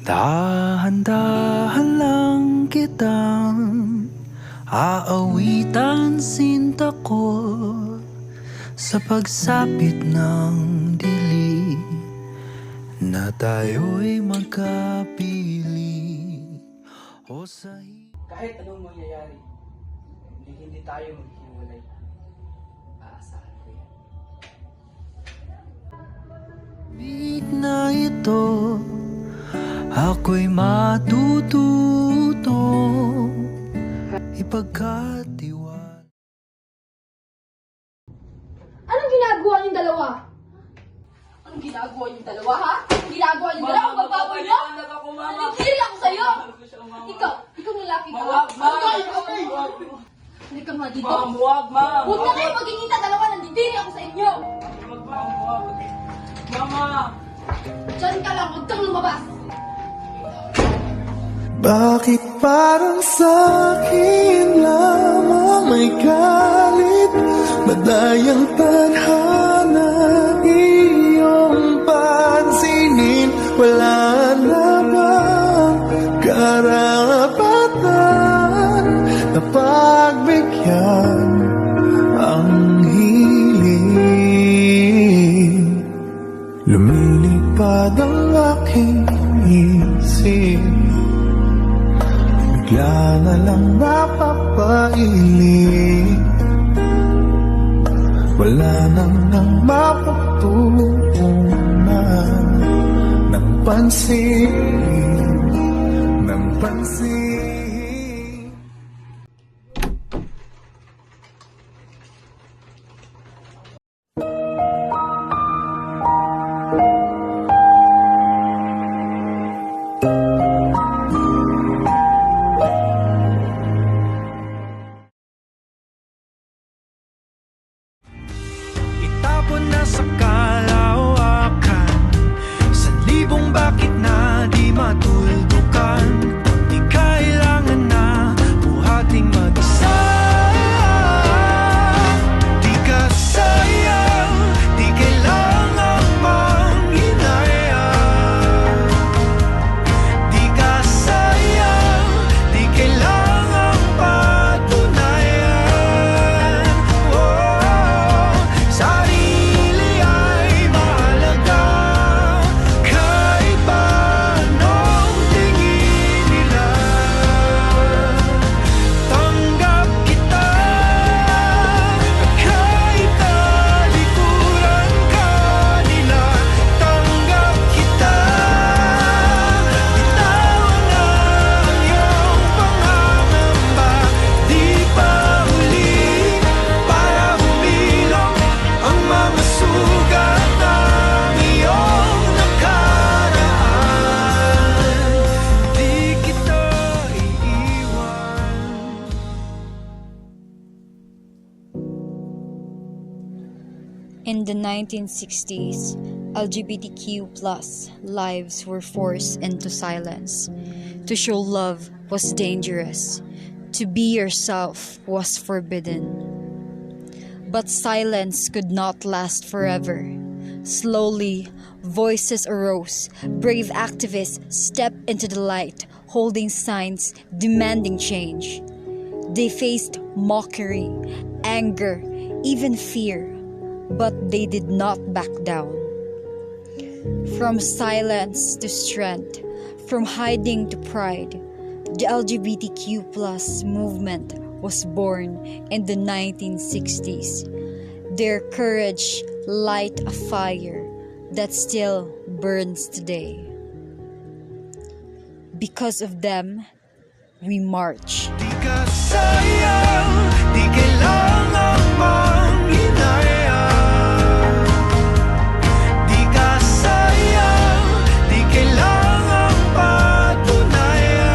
Dahan-dahan lang kitang aawitan sinta ko sa pagsapit ng dilim na tayo'y magkapili o sa Kahit anong mangyayari, hindi tayo maghiwalay. Aasahan ko yan. big na ito, ako'y matututo ipagkatiwala. Anong ginagawa niyong dalawa? Anong ginagawa niyong dalawa, ha? Anong ginagawa niyong dalawa? Ang bababoy mo? Nanitiri ako sa'yo! Ikaw lalaki ka. Ma'am! Hindi ka nga dito. Ma'am, wag, ma'am! Huwag na kayo magkikita dalawa, nanditiri ako sa inyo! Wag, ma'am, wag! Mama! Diyan ka lang, huwag kang lumabas! Bakit parang sa'kin lamang may galit? Madayang tadhana iyong pansinin. Wala na bang karapatan na pagbigyan ang hiling? Lumilipad ang aking isip, bigla na lang mapapailing. Wala nang mapagtuunan ng pansin, ng pansin. Itapon na sa kalawakan, sa libong bakit na di matuldukan. Di kailangan na buhating mag-isa. Di ka sayang, di kailangan manghinaya. Di ka sayang, di kailangan patunayan. Oh, sarili ay mahalaga, kahit pa anong tingin nila. Tanggap kita, kahit talikuran ka nila. Tanggap kita, bitawan na ang iyong pangangamba. Di pa huli para humilom ang mga sugat ng iyong nakaraan. Di kita iiwan. In the 1960s, LGBTQ+ lives were forced into silence. To show love was dangerous. To be yourself was forbidden. But silence could not last forever. Slowly, voices arose. Brave activists stepped into the light, holding signs demanding change. They faced mockery, anger, even fear, but they did not back down. From silence to strength, from hiding to pride, the LGBTQ+ movement was born in the 1960s. Their courage light a fire that still burns today. Because of them, we march. Di ka sayang, di kailangan manghinaya. Di ka sayang, di kailangan patunayan.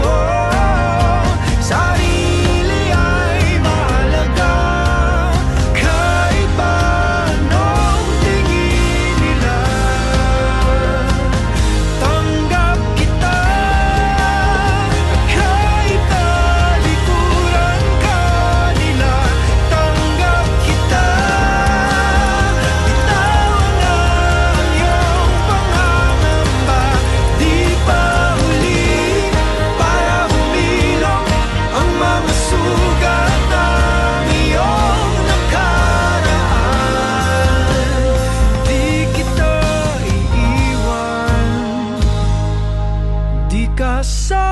Oh, sarili ay mahalaga, kahit pa anong tingin nila. Tanggap kita, kahit talikuran ka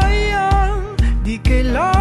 sayang, di kailangan